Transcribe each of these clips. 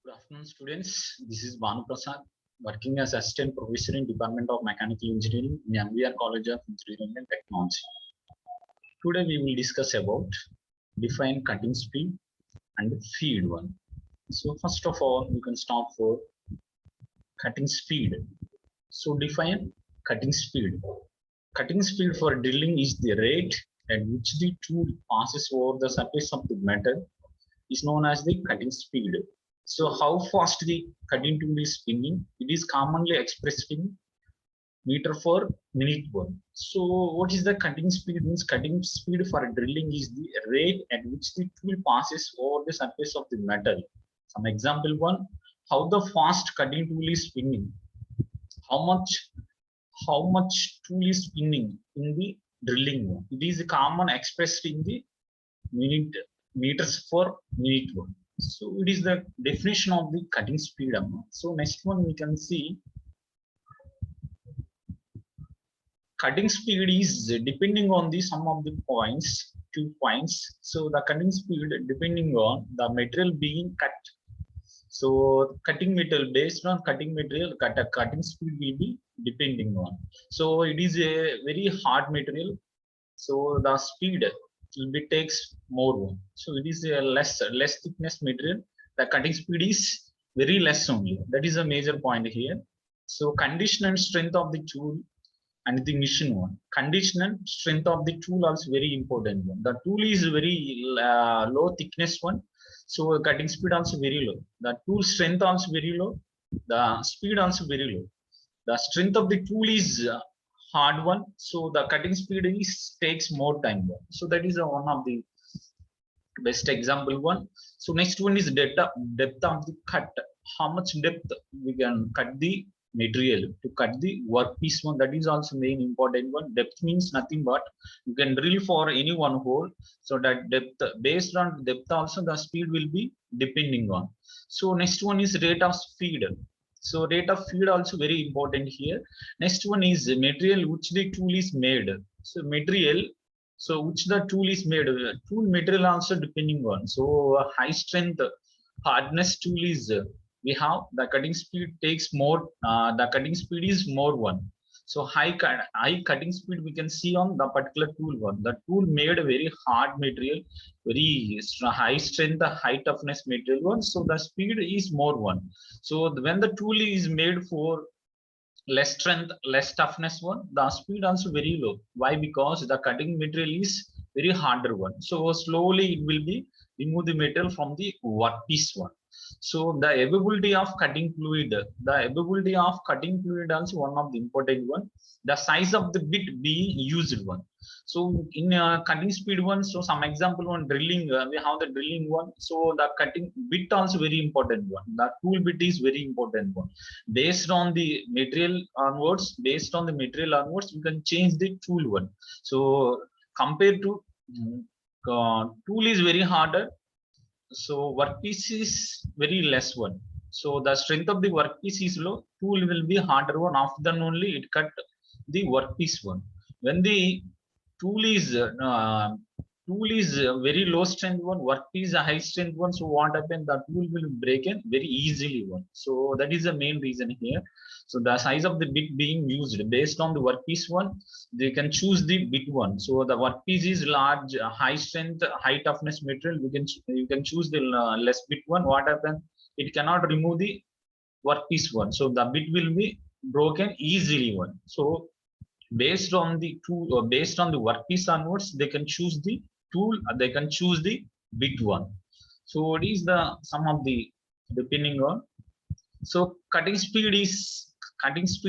Good afternoon, students. This is Banu Prasad, working as Assistant Professor in Department of Mechanical Engineering in MBR College of Engineering and Technology. Today we will discuss about define cutting speed and feed one. So first of all, we can start for cutting speed. So define cutting speed. Cutting speed for drilling is the rate at which the tool passes over the surface of the metal is known as the cutting speed. So how fast the cutting tool is spinning, it is commonly expressed in meter for minute one. So what is the cutting speed? Means cutting speed for drilling is the rate at which the tool passes over the surface of the metal. Some example one, how the fast cutting tool is spinning, how much tool is spinning in the drilling one. It is common expressed in the minute meters for minute one. So it is the definition of the cutting speed. So next one we can see cutting speed is depending on the sum of the points, 2 points. So the cutting speed depending on the material being cut. So cutting material, based on cutting material, cutting speed will be depending on. So it is a very hard material. So the speed will be takes more one. So it is a less thickness material. The cutting speed is very less only. That is a major point here. So condition and strength of the tool and the machine one. Condition and strength of the tool also very important one. The tool is very low thickness one. So cutting speed also very low. The tool strength also very low. The speed also very low. The strength of the tool is hard one, so the cutting speed is takes more time. So that is one of the best example one. So next one is depth of the cut. How much depth we can cut the material to cut the workpiece one. That is also main important one. Depth means nothing but you can drill for any one hole. So that depth, based on depth also the speed will be depending on. So next one is rate of speed. So rate of feed also very important here. Next one is material which the tool is made. So material, so which the tool is made. Tool material also depending on. So high strength hardness tool is we have the cutting speed takes more. The cutting speed is more one. So high cutting speed we can see on the particular tool one. The tool made a very hard material, very high strength, high toughness material one. So the speed is more one. So when the tool is made for less strength, less toughness one, the speed also very low. Why? Because the cutting material is very harder one. So slowly it will be remove the material from the workpiece one. So the availability of cutting fluid, also one of the important one. The size of the bit being used one. So in cutting speed one, so some example one drilling, we have the drilling one. So the cutting bit also very important one. The tool bit is very important one. Based on the material onwards, we can change the tool one. So compared to tool is very harder, so workpiece is very less one. So the strength of the workpiece is low, tool will be harder one. After then only it cut the workpiece one. When the tool is very low strength one, workpiece a high strength one. So what happens? The tool will break in very easily one. So that is the main reason here. So the size of the bit being used based on the workpiece one, they can choose the bit one. So the workpiece is large, high strength, high toughness material. You can choose the less bit one. What happens? It cannot remove the workpiece one. So the bit will be broken easily one. So based on the tool or based on the workpiece onwards, they can choose the tool. They can choose the bit one. So it is the sum of the depending on. So cutting speed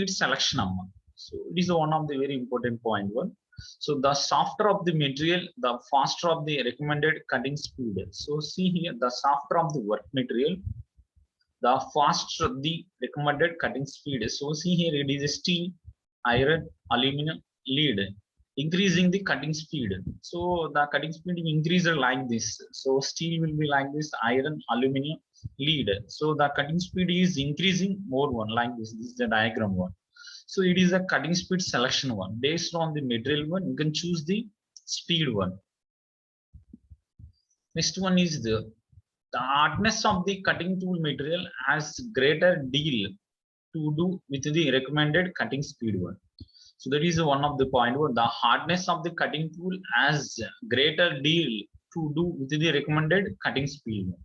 selection amount. So it is one of the very important point one. So the softer of the material, the faster of the recommended cutting speed. So see here, the softer of the work material, the faster the recommended cutting speed. So see here, it is a steel, iron, aluminum, lead, increasing the cutting speed. So the cutting speed increases like this. So steel will be like this, iron, aluminum, lead. So the cutting speed is increasing more one like this. This is the diagram one. So it is a cutting speed selection one. Based on the material one, you can choose the speed one. Next one is the The hardness of the cutting tool material has greater deal to do with the recommended cutting speed one. So that is one of the point where the hardness of the cutting tool has greater deal to do with the recommended cutting speed one.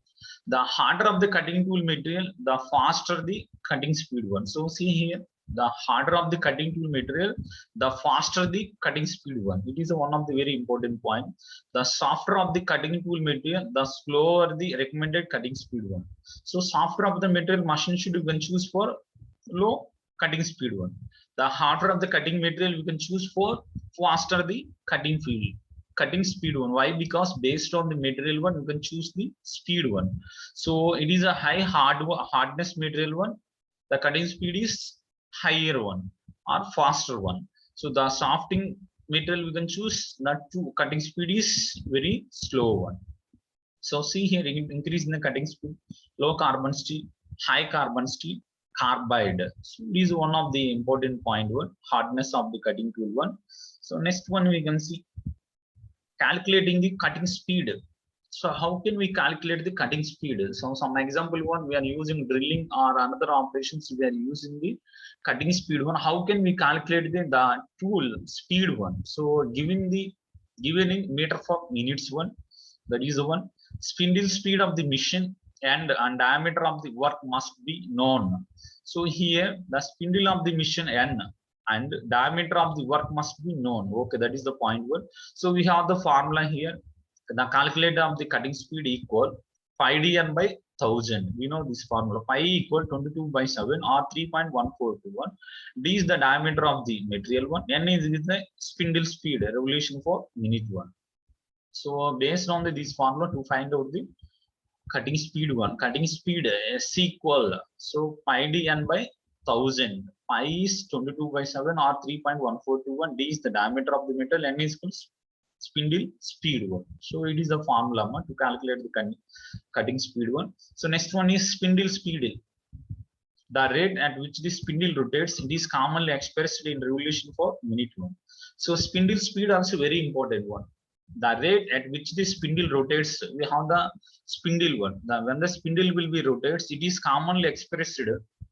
The harder of the cutting tool material, the faster the cutting speed one. So see here, the harder of the cutting tool material, the faster the cutting speed one. It is one of the very important point. The softer of the cutting tool material, the slower the recommended cutting speed one. So softer of the material machine should you can choose for low cutting speed one. The harder of the cutting material you can choose for faster the cutting speed one. Why? Because based on the material one you can choose the speed one. So it is a hardness material one, the cutting speed is higher one or faster one. So the softening material we can choose, not to cutting speed is very slow one. So see here, increase in the cutting speed, low carbon steel, high carbon steel, carbide. So this is one of the important point one, hardness of the cutting tool one. So next one we can see calculating the cutting speed. So how can we calculate the cutting speed? So some example one, we are using drilling or another operations, we are using the cutting speed one. How can we calculate the tool speed one? So given in meter for minutes one, that is the one. Spindle speed of the machine and diameter of the work must be known. So here the spindle of the machine n and diameter of the work must be known. Okay, that is the point one. So we have the formula here. The calculator of the cutting speed equal pi dn by 1000. We know this formula. Pi equal 22 by 7 or 3.1421. D is the diameter of the material one. N is the spindle speed revolution for minute one. So based on this formula to find out the cutting speed one, cutting speed is equal. So pi dn by 1000. Pi is 22 by 7 or 3.1421. D is the diameter of the metal. N is equals spindle speed one. So it is a formula to calculate the cutting speed one. So next one is spindle speed. The rate at which the spindle rotates, it is commonly expressed in revolution for minute one. So spindle speed also very important one. The rate at which the spindle rotates, we have the spindle one. When the spindle will be rotates, it is commonly expressed.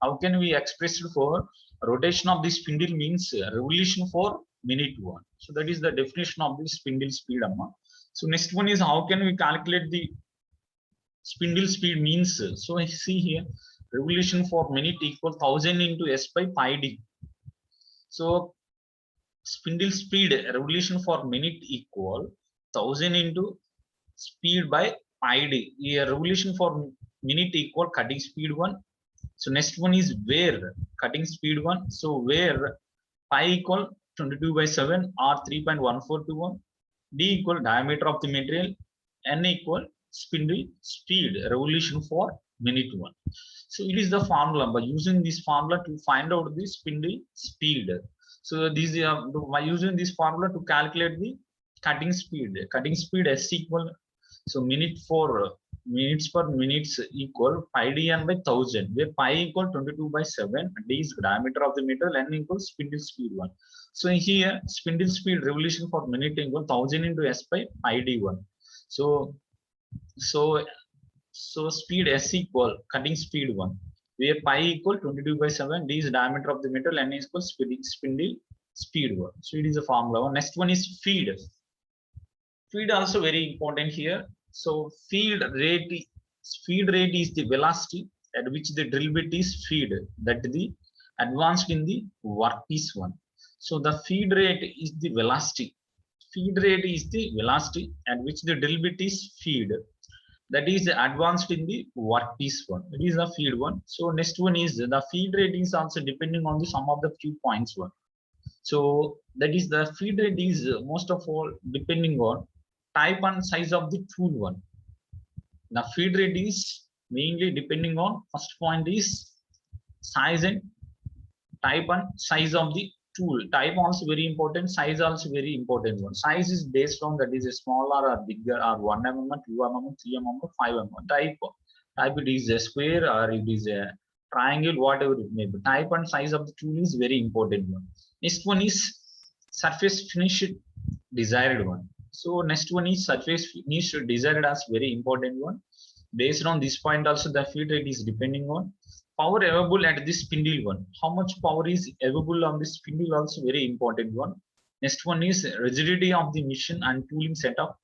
How can we express it for rotation of the spindle means revolution for minute one. So that is the definition of the spindle speed. So next one is how can we calculate the spindle speed means. So I see here revolution for minute equal 1000 into s by pi d. So spindle speed revolution for minute equal 1000 into speed by pi d. Here revolution for minute equal cutting speed one. So next one is where cutting speed one. So where pi equal 22 by 7 or 3.1421. D equal diameter of the material. N equal spindle speed revolution for minute one. So it is the formula. By using this formula to find out the spindle speed. So these by using this formula to calculate the cutting speed. Cutting speed S equal. So minutes per minutes equal pi dn by 1000, where pi equal 22 by 7, d is diameter of the metal, n equals spindle speed one. So here spindle speed revolution for minute equal 1000 into s by pi d1. So speed s equal cutting speed one, where pi equal 22 by 7, d is diameter of the metal, n is equal spindle speed one. So it is a formula. Next one is feed. Feed also very important here. So feed rate is the velocity at which the drill bit is feed, that the advanced in the workpiece one. So the feed rate is the velocity. Feed rate is the velocity at which the drill bit is feed, that is advanced in the workpiece one. It is a feed one. So next one is the feed rate is also depending on the sum of the few points one. So that is the feed rate is most of all depending on type and size of the tool one. The feed rate is mainly depending on first point is size and type and size of the tool. Type also very important, size also very important one. Size is based on that is a smaller or bigger or 1 mm, 2 mm, 3 mm, 5 mm. Type it is a square or it is a triangle, whatever it may be. Type and size of the tool is very important one. Next one is surface finish desired one. So next one is surface finish desired as very important one. Based on this point also, the feed rate is depending on power available at this spindle one. How much power is available on this spindle also very important one. Next one is rigidity of the machine and tooling setup.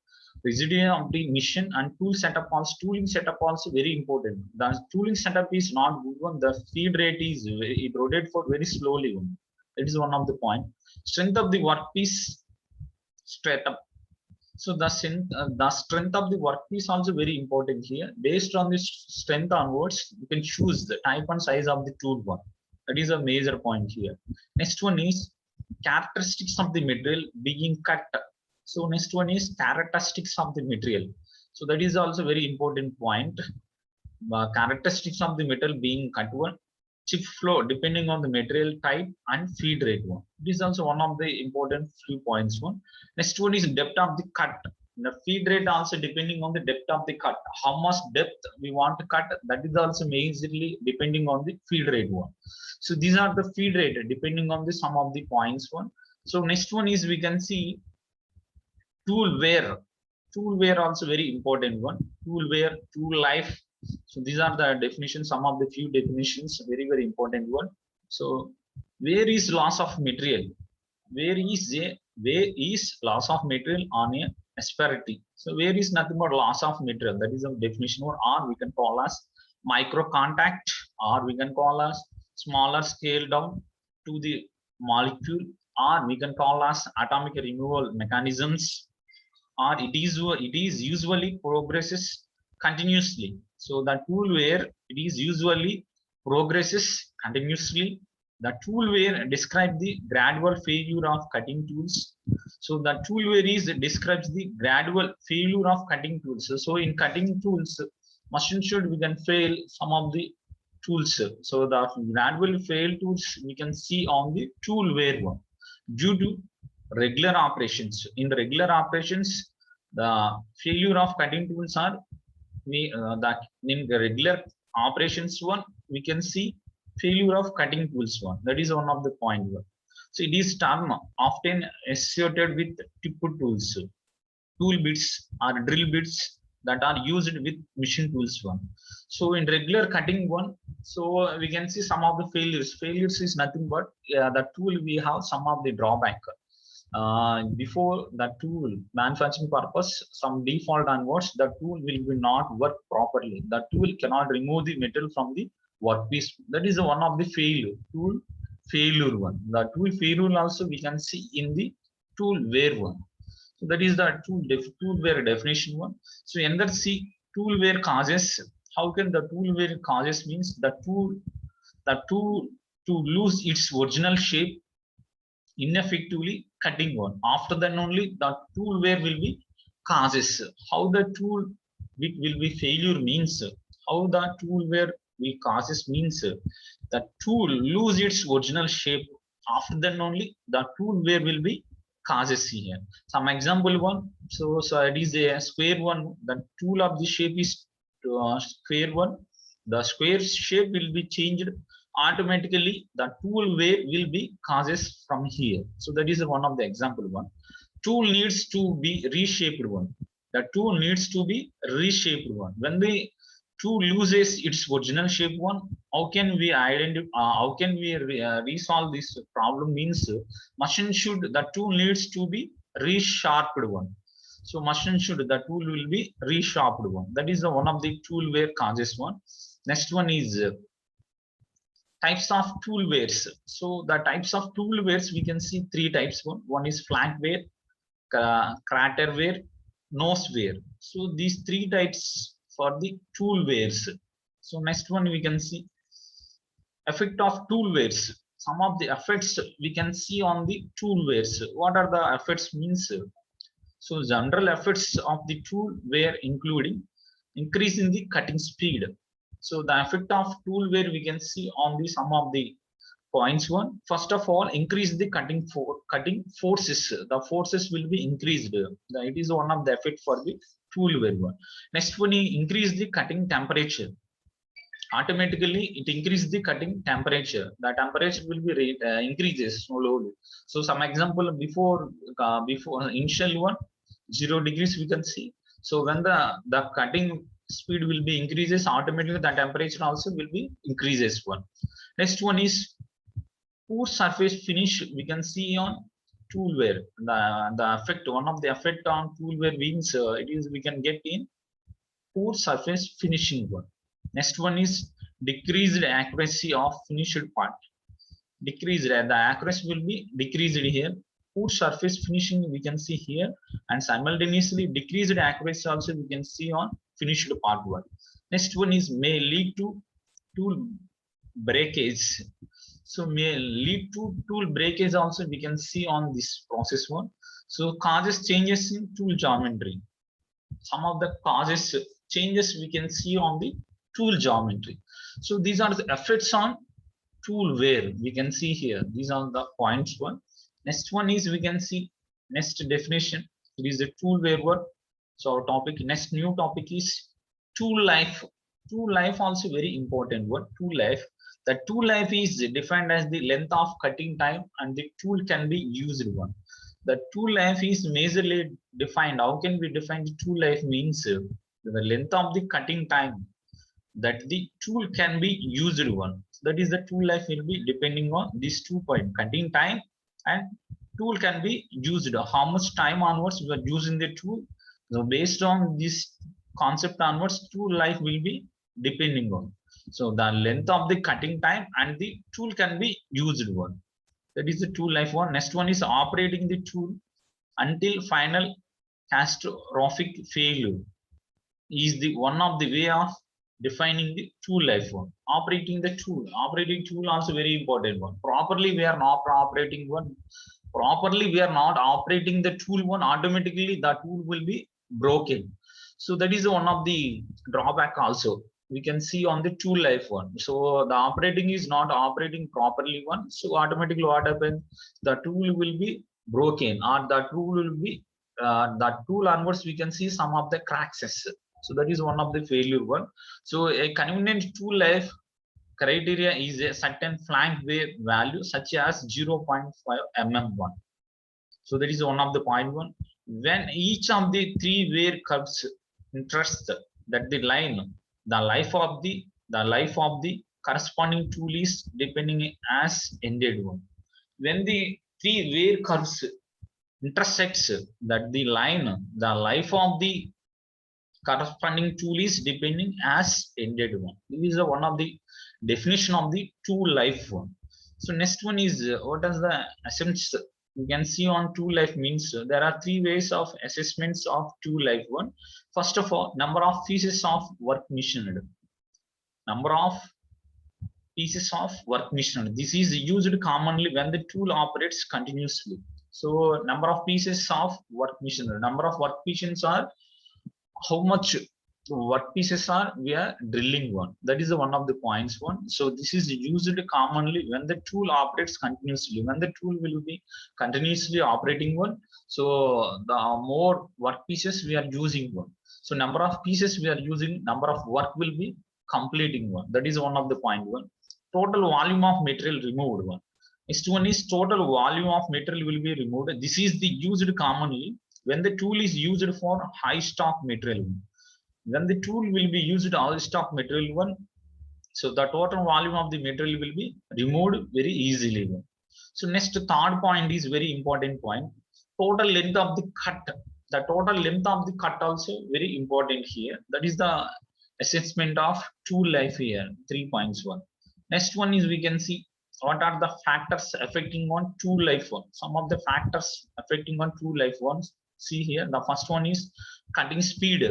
Rigidity of the machine and tool setup also. Tooling setup also very important. The tooling setup is not good one. The feed rate is it rotate for very slowly one. That is one of the point. Strength of the workpiece straight up. So the strength of the workpiece also very important here. Based on this strength onwards, you can choose the type and size of the tool one. That is a major point here. Next one is characteristics of the material being cut. So next one is characteristics of the material. So that is also very important point. Characteristics of the metal being cut one. Chip flow depending on the material type and feed rate one. This is also one of the important few points one. Next one is depth of the cut. The feed rate also depending on the depth of the cut. How much depth we want to cut, that is also majorly depending on the feed rate one. So these are the feed rate depending on the some of the points one. So next one is we can see tool wear. Tool wear also very important one. Tool wear, tool life. So these are the definitions, some of the few definitions, very, very important one. So where is loss of material? Where is loss of material on a asperity? So where is nothing but loss of material? That is a definition one, or we can call as micro contact, or we can call as smaller scale down to the molecule, or we can call as atomic removal mechanisms, or it is usually progresses continuously. So the tool wear, it is usually progresses continuously. The tool wear describes the gradual failure of cutting tools. So the tool wear is describes the gradual failure of cutting tools. So in cutting tools, machine should we can fail some of the tools. So the gradual fail tools we can see on the tool wear one due to regular operations. In the regular operations, the failure of cutting tools are that in the regular operations one, we can see failure of cutting tools one. That is one of the point one. So it is term often associated with tip tools, tool bits or drill bits that are used with machine tools one. So in regular cutting one, so we can see some of the failures. Failures is nothing but the tool we have some of the drawback. Before the tool manufacturing purpose, some default onwards, the tool will be not work properly. The tool cannot remove the metal from the workpiece. That is one of the failure. Tool failure one. The tool failure also we can see in the tool wear one. So that is the tool wear definition one. So under C, tool wear causes. How can the tool wear causes means the tool to lose its original shape ineffectively cutting one. After that only the tool wear will be causes. How the tool will be failure means, how the tool wear will causes means the tool lose its original shape. After that only the tool wear will be causes here. Some example one. So it is a square one. The tool of the shape is square one. The square shape will be changed automatically. The tool wear will be causes from here. So that is one of the example one. Tool needs to be reshaped one. The tool needs to be reshaped one. When the tool loses its original shape one, how can we identify? How can we resolve this problem? Means the tool needs to be resharpened one. So machine should the tool will be resharpened one. That is the one of the tool wear causes one. Next one is types of tool wears. So the types of tool wears we can see three types. One is flank wear, crater wear, nose wear. So these three types for the tool wears. So next one we can see effect of tool wears. Some of the effects we can see on the tool wears. What are the effects means? So general effects of the tool wear including increase in the cutting speed. So the effect of tool wear we can see on the some of the points one. First of all, increase the cutting forces. The forces will be increased. It is one of the effect for the tool wear one. Next one, increase the cutting temperature. Automatically it increases the cutting temperature. The temperature will be increases slowly. So some example before initial one 0 degrees we can see. So when the cutting speed will be increases, automatically the temperature also will be increases one. Next one is poor surface finish. We can see on tool wear, the effect, one of the effect on tool wear means it is we can get in poor surface finishing one. Next one is decreased accuracy of finished part. Decreased, the accuracy will be decreased here. Poor surface finishing we can see here, and simultaneously decreased accuracy also we can see on finished part one. Next one is may lead to tool breakage. So may lead to tool breakage also we can see on this process one. So causes changes in tool geometry. Some of the causes changes we can see on the tool geometry. So these are the effects on tool wear we can see here. These are the points one. Next one is we can see next definition. It is the tool wear word. So our topic, next new topic is tool life. Tool life also very important word. Tool life. The tool life is defined as the length of cutting time and the tool can be used one. The tool life is majorly defined. How can we define the tool life means the length of the cutting time that the tool can be used one. That is the tool life will be depending on these 2 points, cutting time and tool can be used. How much time onwards we are using the tool. So based on this concept onwards, tool life will be depending on. So the length of the cutting time and the tool can be used one. That is the tool life one. Next one is operating the tool until final catastrophic failure is the one of the way of defining the tool life one. Operating the tool. Operating tool also very important one. Properly we are not operating one. Properly we are not operating the tool one, automatically the tool will be broken. So that is one of the drawback also we can see on the tool life one. So the operating is not operating properly one. So automatically what happens? The tool will be broken or the tool will be the tool onwards we can see some of the cracks. So that is one of the failure one. So a convenient tool life criteria is a certain flank wear value such as 0.5 mm1. So that is one of the point one. When each of the 3 wear curves interest that the line, the life of the corresponding tool is depending as ended one. When the 3 wear curves intersects that the line, the life of the corresponding tool is depending as ended one. This is one of the definition of the tool life one. So next one is what is the assessments you can see on tool life means there are 3 ways of assessments of tool life one. First of all, number of pieces of work machined. Number of pieces of work machined. This is used commonly when the tool operates continuously. So number of pieces of work machined. Number of work pieces are how much work pieces are we are drilling one. That is one of the points one. So this is used commonly when the tool operates continuously. When the tool will be continuously operating one, so the more work pieces we are using one. So number of pieces we are using, number of work will be completing one. That is one of the point one. Total volume of material removed one. Next one is total volume of material will be removed. This is the used commonly when the tool is used for high stock material. When the tool will be used all stock material one, so the total volume of the material will be removed very easily. So next third point is very important point. Total length of the cut. The total length of the cut also very important here. That is the assessment of tool life here. 3 points one. Next one is we can see what are the factors affecting on tool life one. Some of the factors affecting on tool life ones. See here, the first one is cutting speed.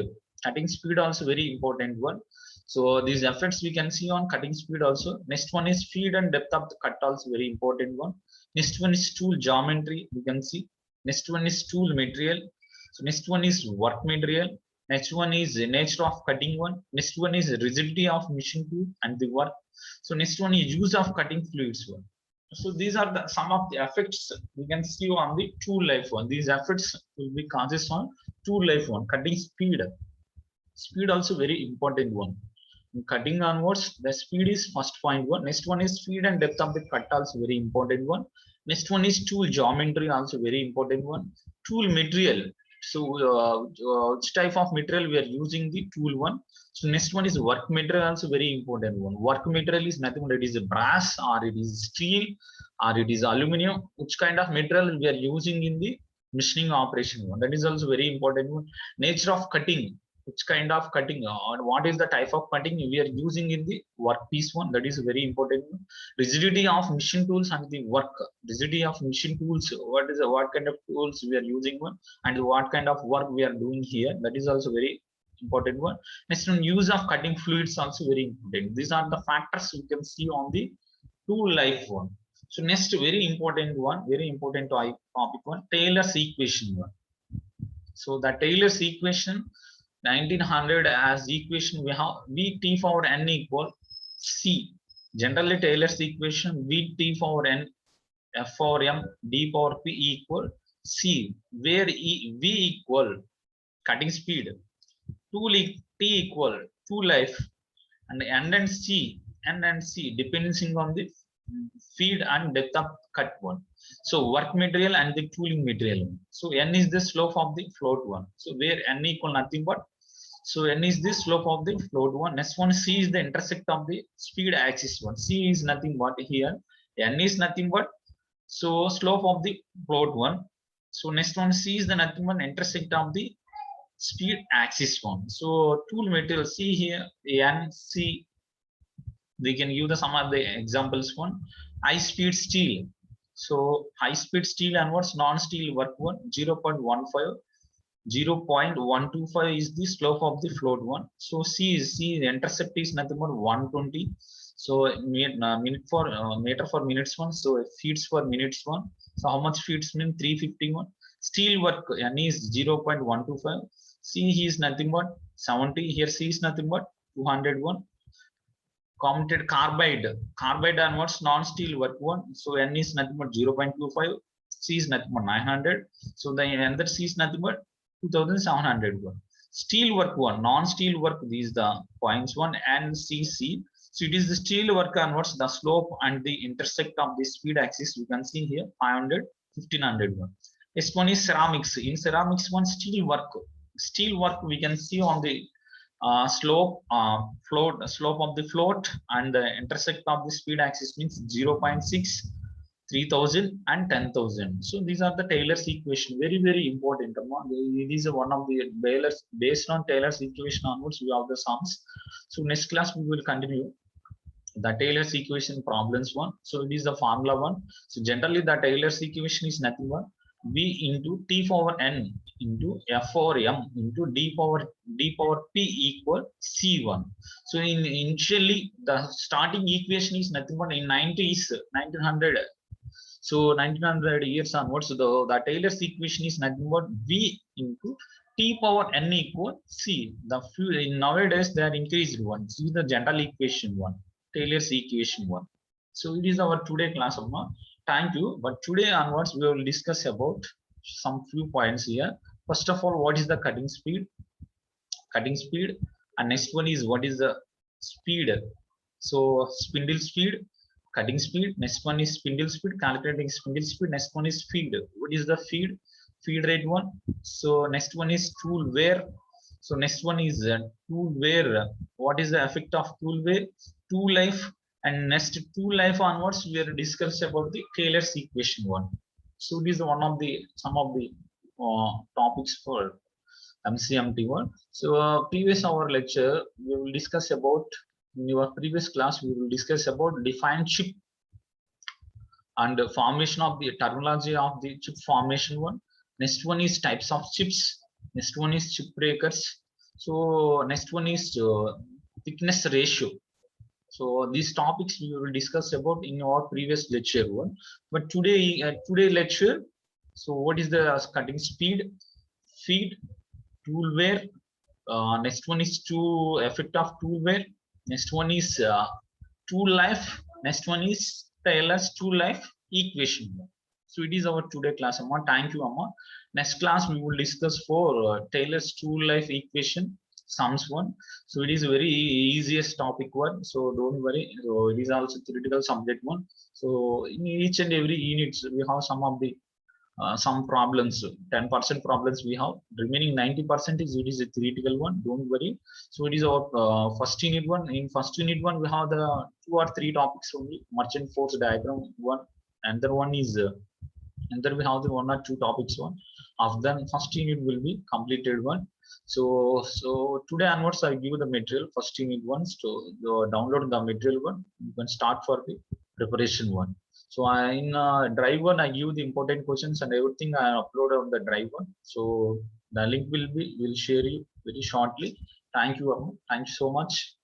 Cutting speed also very important one. So these effects we can see on cutting speed also. Next one is feed and depth of the cut also very important one. Next one is tool geometry we can see. Next one is tool material. So next one is work material. Next one is nature of cutting one. Next one is rigidity of machine tool and the work. So next one is use of cutting fluids one. So these are the some of the effects we can see on the tool life one. These effects will be causes on tool life one. Cutting speed. Speed also very important one. In cutting onwards, the speed is first point one. Next one is speed and depth of the cut also very important one. Next one is tool geometry also very important one. Tool material. So which type of material we are using the tool one. So next one is work material, also very important one. Work material is nothing but it is a brass or it is steel or it is aluminum. Which kind of material we are using in the machining operation one, that is also very important one. Nature of cutting, which kind of cutting or what is the type of cutting we are using in the workpiece one, that is very important one. Rigidity of machine tools and the work, rigidity of machine tools, what kind of tools we are using one and what kind of work we are doing here, that is also very important one. Next one, use of cutting fluids also very important. These are the factors we can see on the tool life one. So next very important one, very important topic one, Taylor's equation one. So the Taylor's equation 1900 as equation we have V T for n equal C. Generally Taylor's equation V T for n F for m D power P equal C, where V equal cutting speed, tool T equal tool life, and N and C depending on the feed and depth of cut one. So work material and the tooling material. So N is the slope of the float one. So where N equal nothing but, so N is the slope of the float one. Next one, C is the intersect of the speed axis one. C is nothing but here. N is nothing but, so slope of the float one. So next one, C is the nothing but intersect of the speed axis one. So tool material, C here, N, C. We can give the some of the examples one. High speed steel. So high speed steel and what's non-steel work one, 0.15. 0.125 is the slope of the float one. So C the intercept is nothing but 120. So meter for minutes one. So feet for minutes one. So how much feet mean 351. Steel work N is 0.125. C is nothing but 70. Here C is nothing but 201. Commented carbide and what's non-steel work one. So N is nothing but 0.25. C is nothing but 900. So the another C is nothing but 2700 one. Steel work one, non-steel work, these the points one and CC. So it is the steel work and what's the slope and the intersect of the speed axis. You can see here 500, 1500 one. Next one is ceramics. In ceramics one, steel work. Steel work we can see on the slope of the float and the intersect of the speed axis means 0.6, 3000 and 10,000. So these are the Taylor's equation, very very important. It is one of the based on Taylor's equation onwards we have the sums. So next class we will continue the Taylor's equation problems one. So it is the formula one. So generally the Taylor's equation is nothing but V into T power N into F power M into D power P equal C1. So initially the starting equation is nothing but in 1900. So 1900 years onwards, the Taylor's equation is nothing but V into T power N equal C. The nowadays they are increased one. See the general equation one, Taylor's equation one. So it is our today class, Amma. Thank you. But today onwards we will discuss about some few points here. First of all, what is the cutting speed? And next one is what is the speed? So spindle speed, cutting speed. Next one is spindle speed, calculating spindle speed. Next one is feed. What is the feed? Feed rate one. So next one is tool wear. So next one is tool wear. What is the effect of tool wear? Tool life. And next tool life onwards, we are discuss about the Taylor's equation one. So this is some of the topics for MCMT one. So previous our lecture, we will discuss about, in your previous class, we will discuss about defined chip and the formation of the terminology of the chip formation one. Next one is types of chips. Next one is chip breakers. So next one is thickness ratio. So these topics we will discuss about in our previous lecture one. But today lecture, so what is the cutting speed, feed, tool wear. Next one is effect of tool wear. Next one is tool life. Next one is Taylor's tool life equation. So it is our today class, Amma. Thank you, Amma. Next class we will discuss for Taylor's tool life equation sums one. So it is very easiest topic one. So don't worry. So it is also theoretical subject one. So in each and every unit we have some of the some problems, 10% problems we have. Remaining 90% is it is a theoretical one. Don't worry. So it is our first unit one. In first unit one, we have the 2 or 3 topics only. Merchant force diagram one, and the one is and then we have the 1 or 2 topics one. Of them, first unit will be completed one. So today onwards, I give the material first unit one. So you download the material one. You can start for the preparation one. So in drive one, I give the important questions and everything I upload on the drive one. So the link will share you very shortly. Thank you, Arun. Thank you so much.